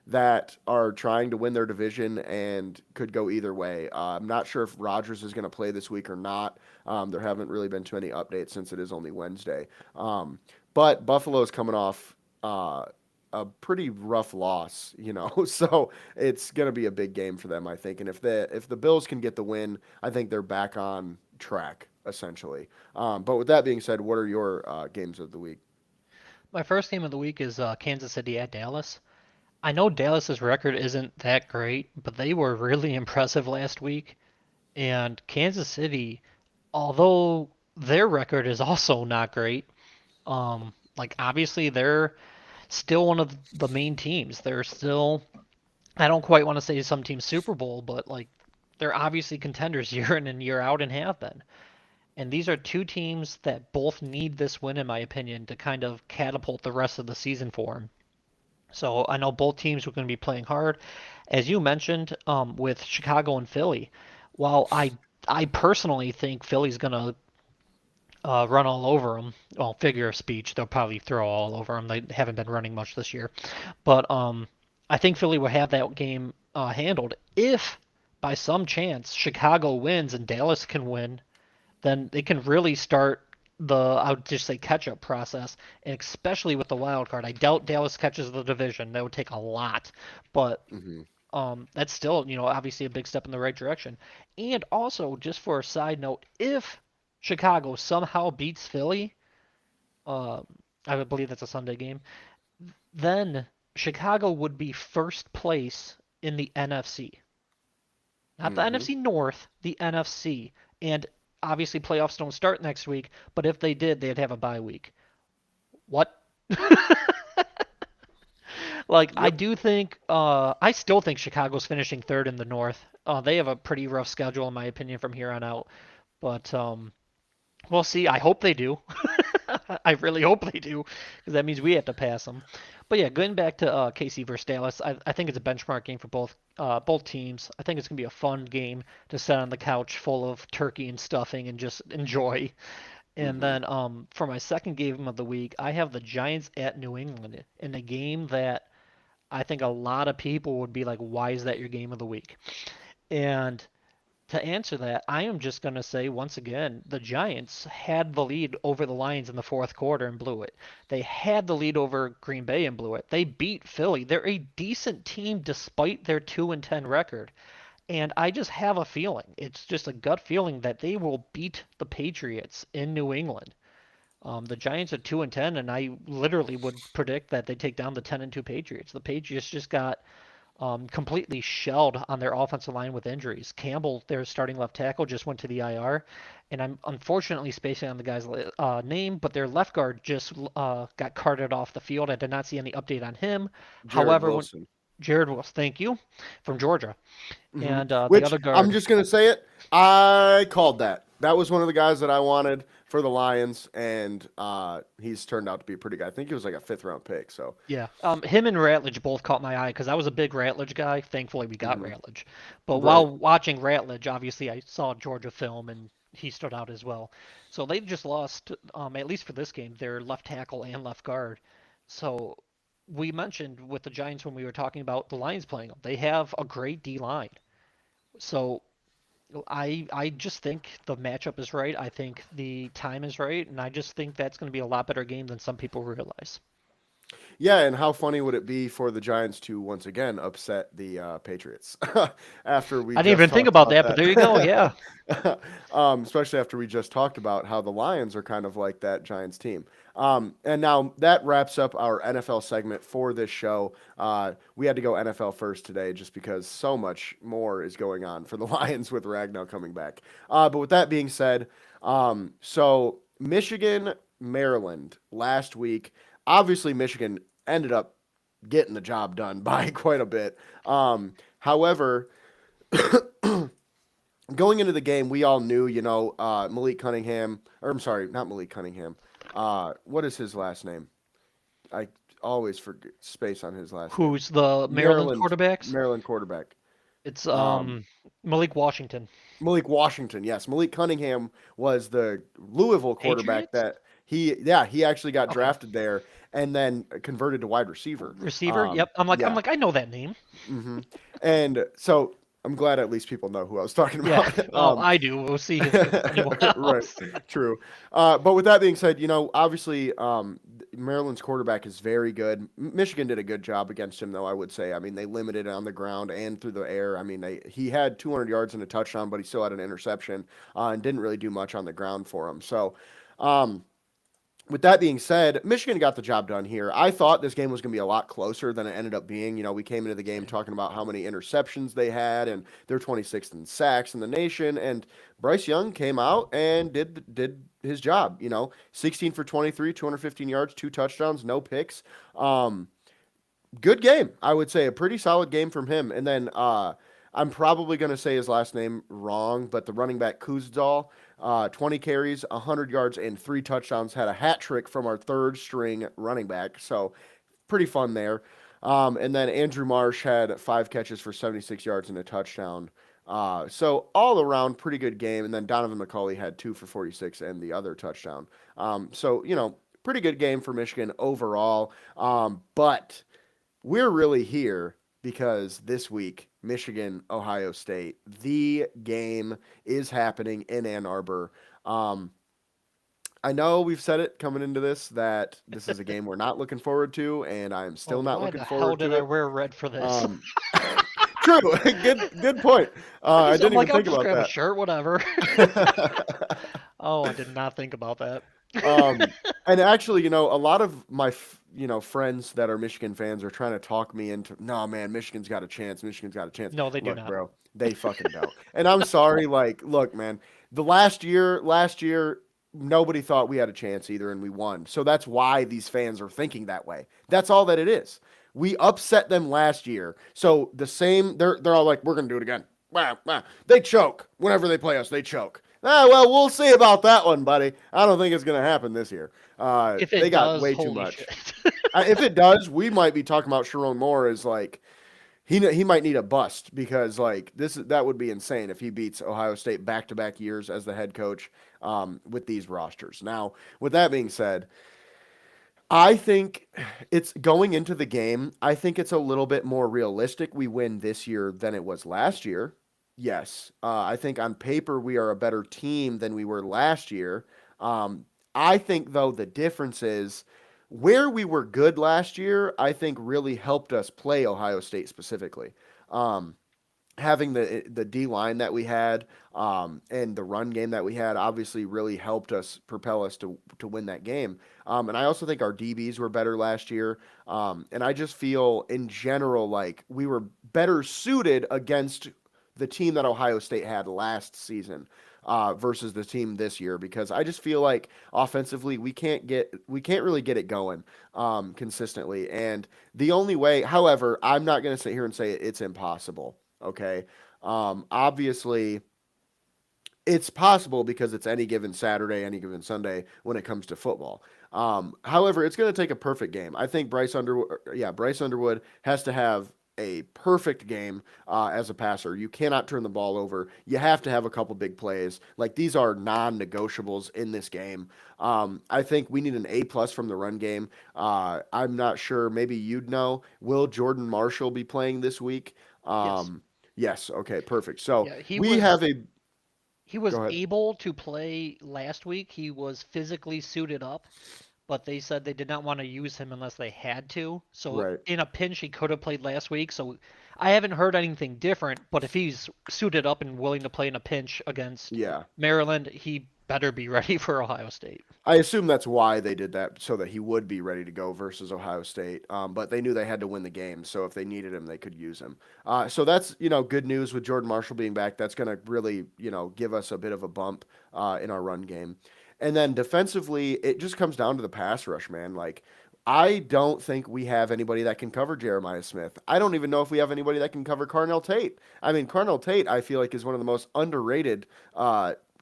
that are trying to win their division and could go either way. I'm not sure if Rodgers is going to play this week or not. There haven't really been too many updates since it is only Wednesday. But Buffalo is coming off uh, a pretty rough loss. So it's going to be a big game for them, I think. And if the Bills can get the win, I think they're back on track essentially. But with that being said, what are your games of the week? My first game of the week is Kansas City at Dallas. I know Dallas's record isn't that great, but they were really impressive last week. And Kansas City, although their record is also not great, like obviously they're still one of the main teams. They're still, I don't quite want to say some team Super Bowl, but like they're obviously contenders year in and year out and have been. And these are two teams that both need this win, in my opinion, to kind of catapult the rest of the season for them. So I know both teams are going to be playing hard, as you mentioned, with Chicago and Philly. While I personally think Philly's going to run all over them, well, figure of speech, they'll probably throw all over them. They haven't been running much this year, but I think Philly will have that game handled if by some chance Chicago wins and Dallas can win, then they can really start I would just say catch-up process, and especially with the wild card. I doubt Dallas catches the division. That would take a lot, but Hmm. that's still, obviously a big step in the right direction. And also, just for a side note, if Chicago somehow beats Philly, uh, I would believe that's a Sunday game, then Chicago would be first place in the NFC. Not the Hmm. NFC North, the NFC. And obviously playoffs don't start next week, but if they did, they'd have a bye week. What? Like I Yep. do think I still think Chicago's finishing third in the North. They have a pretty rough schedule in my opinion from here on out. But we'll see. I hope they do. I really hope they do, because that means we have to pass them. But yeah, going back to KC versus Dallas, I think it's a benchmark game for both teams. I think it's gonna be a fun game to sit on the couch full of turkey and stuffing and just enjoy. And Hmm. then for my second game of the week, I have the Giants at New England in a game that I think a lot of people would be like, "Why is that your game of the week?" And to answer that, I am just going to say once again, the Giants had the lead over the Lions in the fourth quarter and blew it. They had the lead over Green Bay and blew it. They beat Philly. They're a decent team despite their 2-10 record. And I just have a feeling, it's just a gut feeling that they will beat the Patriots in New England. The Giants are 2-10, and I literally would predict that they take down the 10-2 Patriots. The Patriots just got completely shelled on their offensive line with injuries. Campbell, their starting left tackle, just went to the IR, and I'm unfortunately spacing on the guy's name, but their left guard just got carted off the field. I did not see any update on him. Jared However, when Wilson. Jared Wills, thank you, from Georgia. Hmm. And the Which other I'm guard, just gonna say it. I called that. That was one of the guys that I wanted for the Lions, and he's turned out to be a pretty good. I think he was like a fifth round pick. So, yeah, him and Ratledge both caught my eye because I was a big Ratledge guy. Thankfully, we got hmm, Ratledge. But right. while watching Ratledge, obviously, I saw Georgia film and he stood out as well. So they just lost, at least for this game, their left tackle and left guard. So we mentioned with the Giants when we were talking about the Lions playing them, they have a great D line. So I just think the matchup is right. I think the time is right, and I just think that's going to be a lot better game than some people realize. Yeah, and how funny would it be for the Giants to once again upset the Patriots after we I didn't just even think talked about about that, but there you go. Yeah. that? Especially after we just talked about how the Lions are kind of like that Giants team. And now that wraps up our NFL segment for this show. We had to go NFL first today just because so much more is going on for the Lions with Ragnow coming back. But with that being said, so Michigan, Maryland last week. Obviously, Michigan ended up getting the job done by quite a bit. However, going into the game, we all knew, Malik Cunningham, or I'm sorry, not Malik Cunningham. What is his last name? I always forget space on his last name. Who's the Maryland Maryland, quarterbacks? Maryland quarterback. It's Um, Malik Washington. Malik Washington, yes. Malik Cunningham was the Louisville quarterback Patriots? that he actually got Okay. drafted there and then converted to wide receiver. Receiver? Yep. I'm Yeah. like I know that name. Hmm. And so I'm glad at least people know who I was talking Yeah. about. Well, I do. We'll see if anyone Right, else. true. But with that being said, obviously, Maryland's quarterback is very good. Michigan did a good job against him, though, I would say. I mean, they limited it on the ground and through the air. I mean, he had 200 yards and a touchdown, but he still had an interception and didn't really do much on the ground for him. So, um, with that being said, Michigan got the job done here. I thought this game was going to be a lot closer than it ended up being. We came into the game talking about how many interceptions they had, and they're 26th in sacks in the nation. And Bryce Young came out and did his job. 16 for 23, 215 yards, two touchdowns, no picks. Um, Good game, I would say. A pretty solid game from him. And then I'm probably going to say his last name wrong, but the running back Kuzdal, 20 carries, 100 yards, and three touchdowns. Had a hat trick from our third string running back. So pretty fun there. And then Andrew Marsh had five catches for 76 yards and a touchdown. So all around, pretty good game. And then Donovan McCauley had two for 46 and the other touchdown. So, pretty good game for Michigan overall. But we're really here because this week, Michigan, Ohio State, the game is happening in Ann Arbor. Um, I know we've said it coming into this that this is a game we're not looking forward to, and I'm Well, still not why looking the hell forward did to I it. wear red for this? Um, True, good point. I I'm didn't like, even I'll think just about grab a that. shirt, whatever. Oh, I did not think about that. Um, and actually, a lot of my friends that are Michigan fans are trying to talk me into, no, man, Michigan's got a chance. Michigan's got a chance. No, they do Look, not. bro, they fucking don't. And I'm sorry, like, look, man, the last year, nobody thought we had a chance either, and we won. So that's why these fans are thinking that way. That's all that it is. We upset them last year. So the same, they're all like, we're gonna do it again. Wow, wow. They choke whenever they play us. They choke. Well, we'll see about that one, buddy. I don't think it's going to happen this year. If They it got does, way too holy much. shit. If it does, we might be talking about Sharon Moore as like he might need a bust because like that would be insane if he beats Ohio State back to back years as the head coach with these rosters. Now, with that being said, I think it's going into the game. I think it's a little bit more realistic we win this year than it was last year. Yes. I think on paper we are a better team than we were last year. I think, though, the difference is where we were good last year, I think really helped us play Ohio State specifically. Um, Having the D line that we had and the run game that we had obviously really helped us propel us to win that game. And I also think our DBs were better last year. And I just feel in general like we were better suited against the team that Ohio State had last season. versus the team this year because I just feel like offensively we can't really get it going consistently. And the only way, however, I'm not going to sit here and say it's impossible. Okay, obviously it's possible because it's any given Saturday, any given Sunday when it comes to football. However, it's going to take a perfect game. I think Bryce Underwood has to have a perfect game as a passer. You cannot turn the ball over. You have to have a couple big plays. Like these are non-negotiables in this game. I think we need an A+ from the run game. I'm not sure. Maybe you'd know. Will Jordan Marshall be playing this week? Yes. Yes. Okay. Perfect. So Yeah, we have a. he was Go ahead. able to play last week. He was physically suited up, but they said they did not want to use him unless they had to. So Right. in a pinch, he could have played last week. So I haven't heard anything different, but if he's suited up and willing to play in a pinch against Yeah. Maryland, he better be ready for Ohio State. I assume that's why they did that, so that he would be ready to go versus Ohio State. But they knew they had to win the game, so if they needed him, they could use him. So that's good news with Jordan Marshall being back. That's going to really give us a bit of a bump in our run game. And then defensively, it just comes down to the pass rush, man. Like I don't think we have anybody that can cover Jeremiah Smith. I don't even know if we have anybody that can cover Carnell Tate. I mean, Carnell Tate, I feel like is one of the most underrated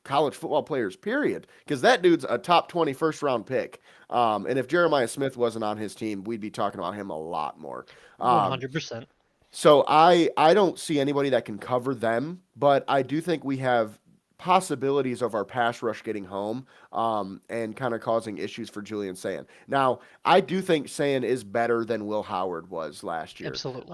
college football players, period. Because that dude's a top 20 first round pick. And if Jeremiah Smith wasn't on his team, we'd be talking about him a lot more. Um, 100%. so I don't see anybody that can cover them, but I do think we have possibilities of our pass rush getting home and kind of causing issues for Julian Sayin. Now, I do think Sayin is better than Will Howard was last year, Absolutely.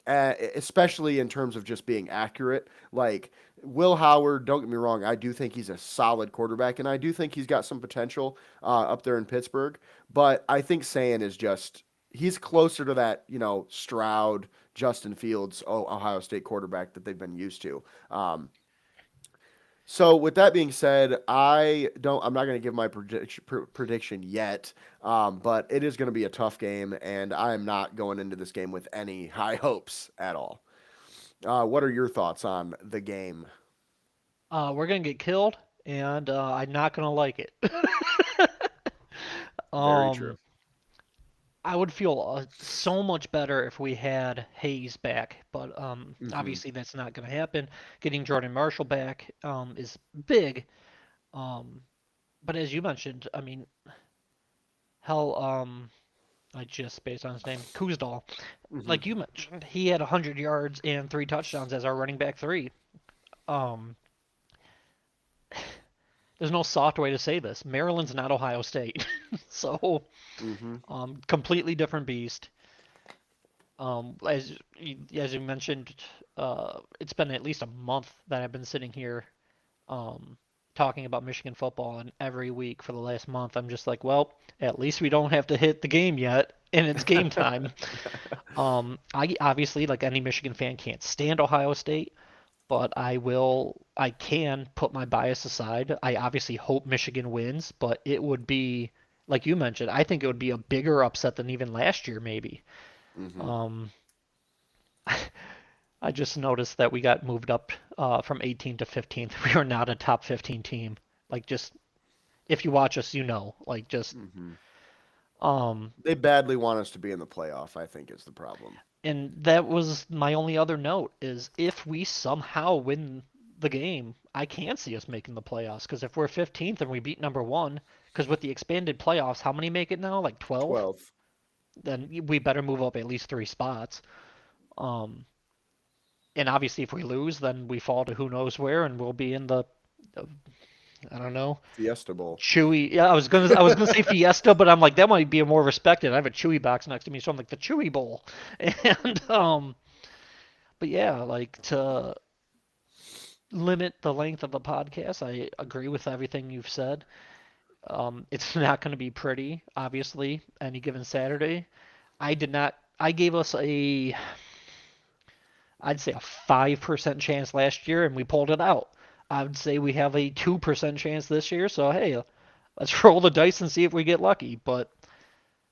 especially in terms of just being accurate. Like Will Howard, don't get me wrong, I do think he's a solid quarterback, and I do think he's got some potential up there in Pittsburgh. But I think Sayin is just he's closer to that Stroud, Justin Fields, Ohio State quarterback that they've been used to. So with that being said, I'm not going to give my prediction yet, but it is going to be a tough game, and I am not going into this game with any high hopes at all. What are your thoughts on the game? We're gonna get killed, and I'm not gonna like it. Very um, true. I would feel so much better if we had Hayes back, but Hmm. obviously that's not gonna happen. Getting Jordan Marshall back is big. Um, but as you mentioned, I mean, hell, I just spaced on his name, Kuzdal. Hmm. Like you mentioned, he had 100 yards and 3 touchdowns as our running back three. Um, there's no soft way to say this. Maryland's not Ohio State, so Hmm. completely different beast. As you mentioned, it's been at least a month that I've been sitting here um, talking about Michigan football, and every week for the last month, I'm just like, well, at least we don't have to hit the game yet, and it's game time. I obviously, like any Michigan fan, can't stand Ohio State, but I can put my bias aside. I obviously hope Michigan wins, but it would be, like you mentioned, I think it would be a bigger upset than even last year, maybe. Hmm. Um, I just noticed that we got moved up from 18th to 15th. We are not a top 15 team. Like, just if you watch us, you know. Like, just Hmm. um, They badly want us to be in the playoff, I think is the problem. and that was my only other note is if we somehow win the game, I can see us making the playoffs. Because if we're 15th and we beat number one, because with the expanded playoffs, how many make it now? Like 12? 12. Then we better move up at least 3 spots. Um, and obviously, if we lose, then we fall to who knows where, and we'll be in the I don't know. Fiesta Bowl. Chewy. Yeah, I was gonna say Fiesta, but I'm like that might be a more respected. I have a Chewy box next to me, so I'm like the Chewy Bowl. And but yeah, like to limit the length of the podcast, I agree with everything you've said. It's not going to be pretty, obviously, any given Saturday. I did not. I gave us I'd say a 5% chance last year, and we pulled it out. I would say we have a 2% chance this year. So hey, let's roll the dice and see if we get lucky. But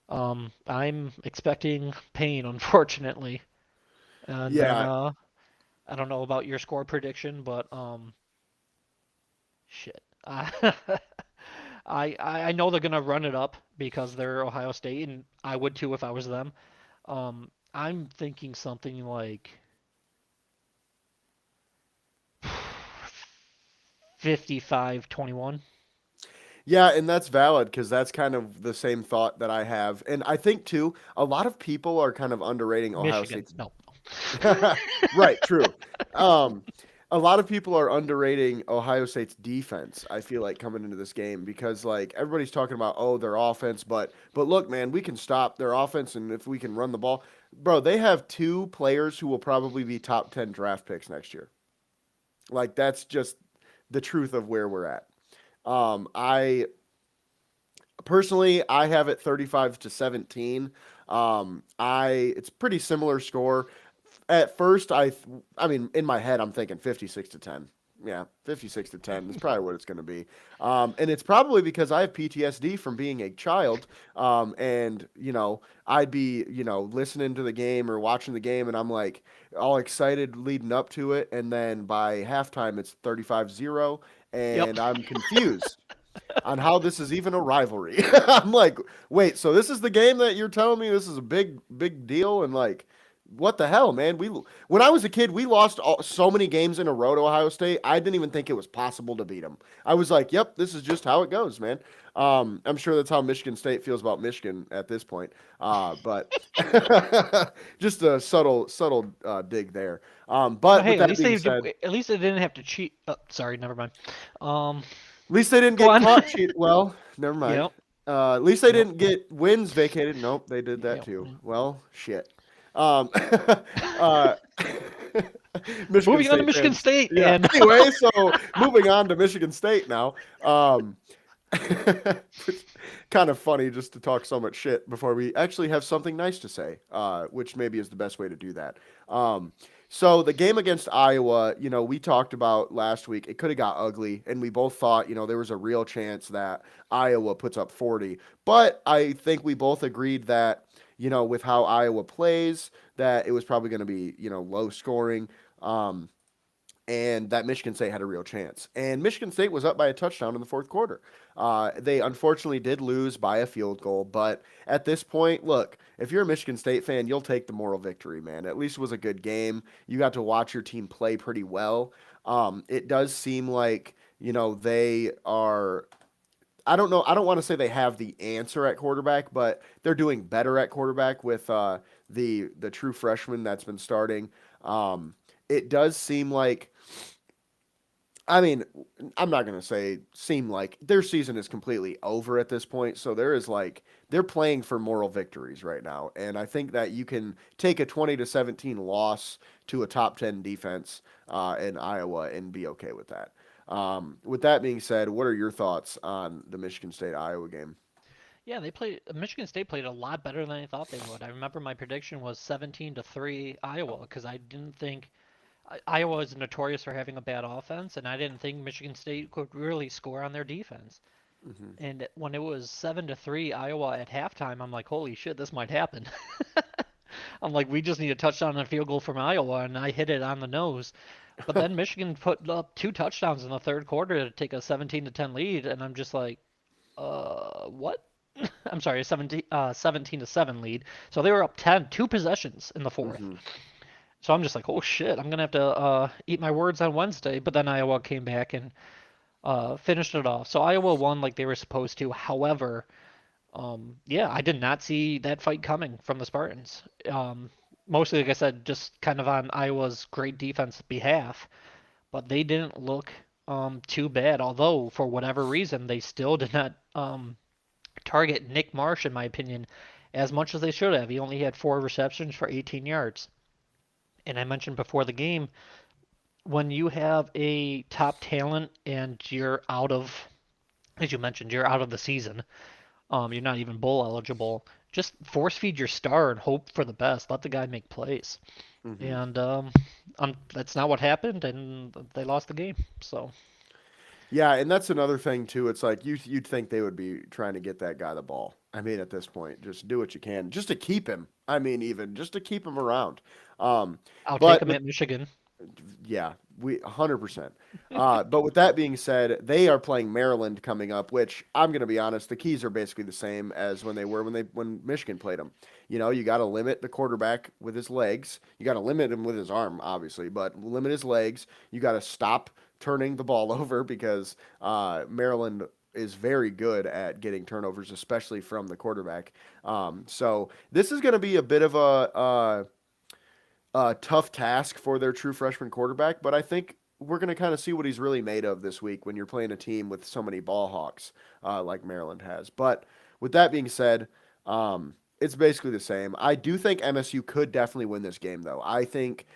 I'm expecting pain, unfortunately. And then Yeah. I don't know about your score prediction, but Shit. I know they're gonna run it up because they're Ohio State, and I would too if I was them. I'm thinking something like 55-21. Yeah, and that's valid because that's kind of the same thought that I have. And I think too, a lot of people are kind of underrating Ohio Michigan. State's. No. Right, true. Um, a lot of people are underrating Ohio State's defense, I feel like, coming into this game because like everybody's talking about their offense, but look, man, we can stop their offense and if we can run the ball. Bro, they have two players who will probably be top 10 draft picks next year. Like that's just the truth of where we're at. I personally I have it 35-17. It's pretty similar score. At first I mean in my head I'm thinking 56-10. Yeah, 56-10 is probably what it's going to be. And it's probably because I have PTSD from being a child. And I'd be, listening to the game or watching the game and I'm like all excited leading up to it and then by halftime it's 35-0 Yep. and I'm confused on how this is even a rivalry. I'm like, wait, so this is the game that you're telling me this is a big deal and like what the hell, man? When I was a kid, we lost so many games in a row to Ohio State. I didn't even think it was possible to beat them. I was like, "Yep, this is just how it goes, man." I'm sure that's how Michigan State feels about Michigan at this point. But just a subtle dig there. But But with hey, at that least being said, at least they didn't have to cheat. Oh, sorry, never mind. Um, at least they didn't Go get on. caught cheating. Well, never mind. Yep. At least they Nope. didn't get wins vacated. Nope, they did that Yep. too. Well, shit. Um, uh, Michigan Moving on to State Michigan fans. State, Yeah. and Anyway, so moving on to Michigan State now. It's kind of funny just to talk so much shit before we actually have something nice to say, which maybe is the best way to do that. Um, so the game against Iowa, we talked about last week. It could have got ugly, and we both thought, there was a real chance that Iowa puts up 40. But I think we both agreed that, with how Iowa plays, that it was probably going to be, low scoring. Um, and that Michigan State had a real chance. And Michigan State was up by a touchdown in the fourth quarter. They unfortunately did lose by a field goal, but at this point, look, if you're a Michigan State fan, you'll take the moral victory, man. At least it was a good game. You got to watch your team play pretty well. It does seem like, they are. I don't know. I don't want to say they have the answer at quarterback, but they're doing better at quarterback with the true freshman that's been starting. It does seem like I mean, I'm not going to say seem like their season is completely over at this point. So there is like they're playing for moral victories right now, and I think that you can take a 20-17 loss to a top 10 defense in Iowa and be okay with that. With that being said, what are your thoughts on the Michigan State Iowa game? yeah, they played. Michigan State played a lot better than I thought they would. I remember my prediction was 17-3 Iowa because I didn't think Iowa is notorious for having a bad offense, and I didn't think Michigan State could really score on their defense. Hmm. And when it was 7-3 Iowa at halftime, I'm like, holy shit, this might happen. I'm like, we just need a touchdown and a field goal from Iowa, and I hit it on the nose. But then Michigan put up two touchdowns in the third quarter to take a 17-10 lead, and I'm just like, what? I'm sorry, 17-7 lead. So they were up 10, two possessions in the fourth. Hmm. So I'm just like, oh shit, I'm gonna have to eat my words on Wednesday. But then Iowa came back and finished it off. So Iowa won like they were supposed to. However, yeah, I did not see that fight coming from the Spartans. Mostly, like I said, just kind of on Iowa's great defense behalf, but they didn't look too bad. Although for whatever reason, they still did not target Nick Marsh, in my opinion, as much as they should have. He only had four receptions for 18 yards. And I mentioned before the game, when you have a top talent and you're out of, as you mentioned, you're out of the season, you're not even bowl eligible. Just force feed your star and hope for the best. Let the guy make plays. Hmm. And that's not what happened, and they lost the game. So Yeah, and that's another thing too. It's like you'd think they would be trying to get that guy the ball. I mean, at this point, just do what you can, just to keep him. I mean, even just to keep him around. Um, I'll take but them with at Michigan. yeah, We 100%. But with that being said, they are playing Maryland coming up, which I'm going to be honest, the keys are basically the same as when they were when Michigan played them. You know, you got to limit the quarterback with his legs. You got to limit him with his arm, obviously, but limit his legs. You got to stop turning the ball over because Maryland is very good at getting turnovers, especially from the quarterback. So this is going to be a bit of a tough task for their true freshman quarterback, but I think we're going to kind of see what he's really made of this week when you're playing a team with so many ball hawks like Maryland has. But with that being said, it's basically the same. I do think MSU could definitely win this game, though. I think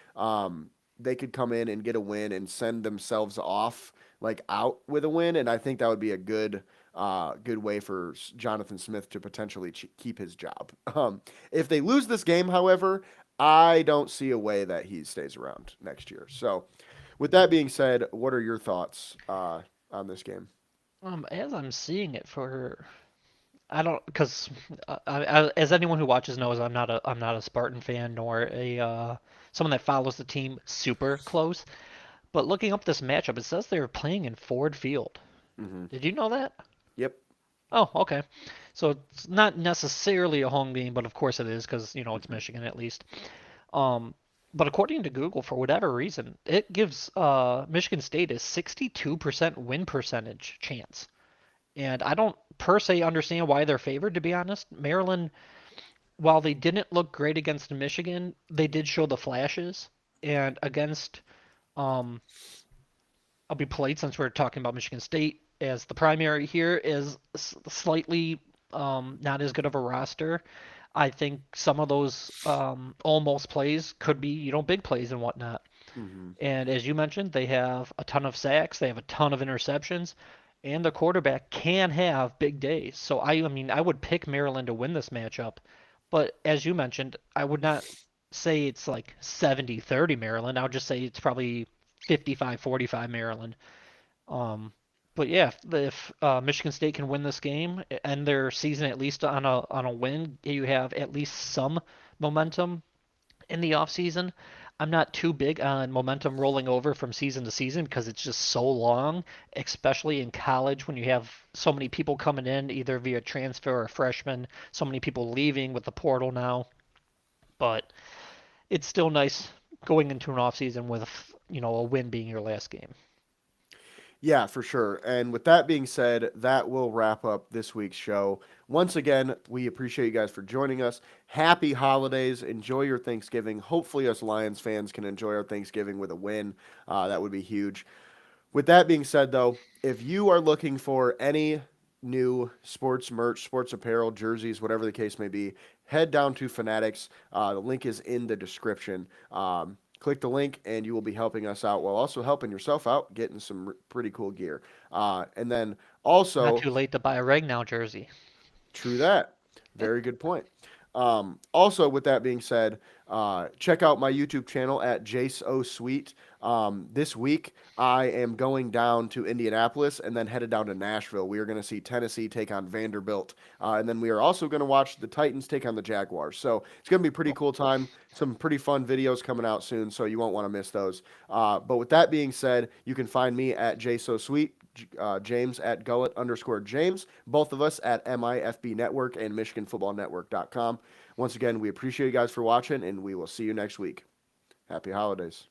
they could come in and get a win and send themselves off like out with a win, and I think that would be a good way for Jonathan Smith to potentially keep his job. If they lose this game, however, I don't see a way that he stays around next year. So, with that being said, what are your thoughts on this game? As I'm seeing it for, I don't, because as anyone who watches knows, I'm not a Spartan fan nor a someone that follows the team super close. But looking up this matchup, it says they're playing in Ford Field. Hmm. Did you know that? Yep. Oh, okay. So it's not necessarily a home game, but of course it is because, you know, it's Michigan at least. Um, but according to Google, for whatever reason, it gives Michigan State a 62% win percentage chance. And I don't per se understand why they're favored, to be honest. Maryland, while they didn't look great against Michigan, they did show the flashes. And against, um, I'll be polite since we're talking about Michigan State as the primary here, is slightly not as good of a roster. I think some of those almost plays could be, you know, big plays and whatnot. Hmm. And as you mentioned, they have a ton of sacks, they have a ton of interceptions, and the quarterback can have big days. So I mean, I would pick Maryland to win this matchup, but as you mentioned, I would not say it's like 70-30 Maryland. I would just say it's probably 55-45 Maryland. Um, but yeah, if Michigan State can win this game, end their season at least on a win, you have at least some momentum in the offseason. I'm not too big on momentum rolling over from season to season because it's just so long, especially in college when you have so many people coming in either via transfer or freshman, so many people leaving with the portal now. But it's still nice going into an offseason with, you know, a win being your last game. Yeah, for sure. And with that being said, that will wrap up this week's show. Once again, we appreciate you guys for joining us. Happy holidays. Enjoy your Thanksgiving. Hopefully, us Lions fans can enjoy our Thanksgiving with a win. That would be huge. With that being said, though, if you are looking for any new sports merch, sports apparel, jerseys, whatever the case may be, head down to Fanatics. The link is in the description. Click the link, and you will be helping us out while also helping yourself out, getting some pretty cool gear. And then Not also, too late to buy a Ragnow jersey. true that. Very good point. Also, with that being said, check out my YouTube channel at Jace O Sweet. This week, I am going down to Indianapolis and then headed down to Nashville. We are going to see Tennessee take on Vanderbilt, and then we are also going to watch the Titans take on the Jaguars. So it's going to be a pretty cool time. Some pretty fun videos coming out soon, so you won't want to miss those. But with that being said, you can find me at Jace O Sweet. James at Gullet_James, both of us at MIFB Network and MichiganFootballNetwork.com. Once again, we appreciate you guys for watching, and we will see you next week. Happy holidays.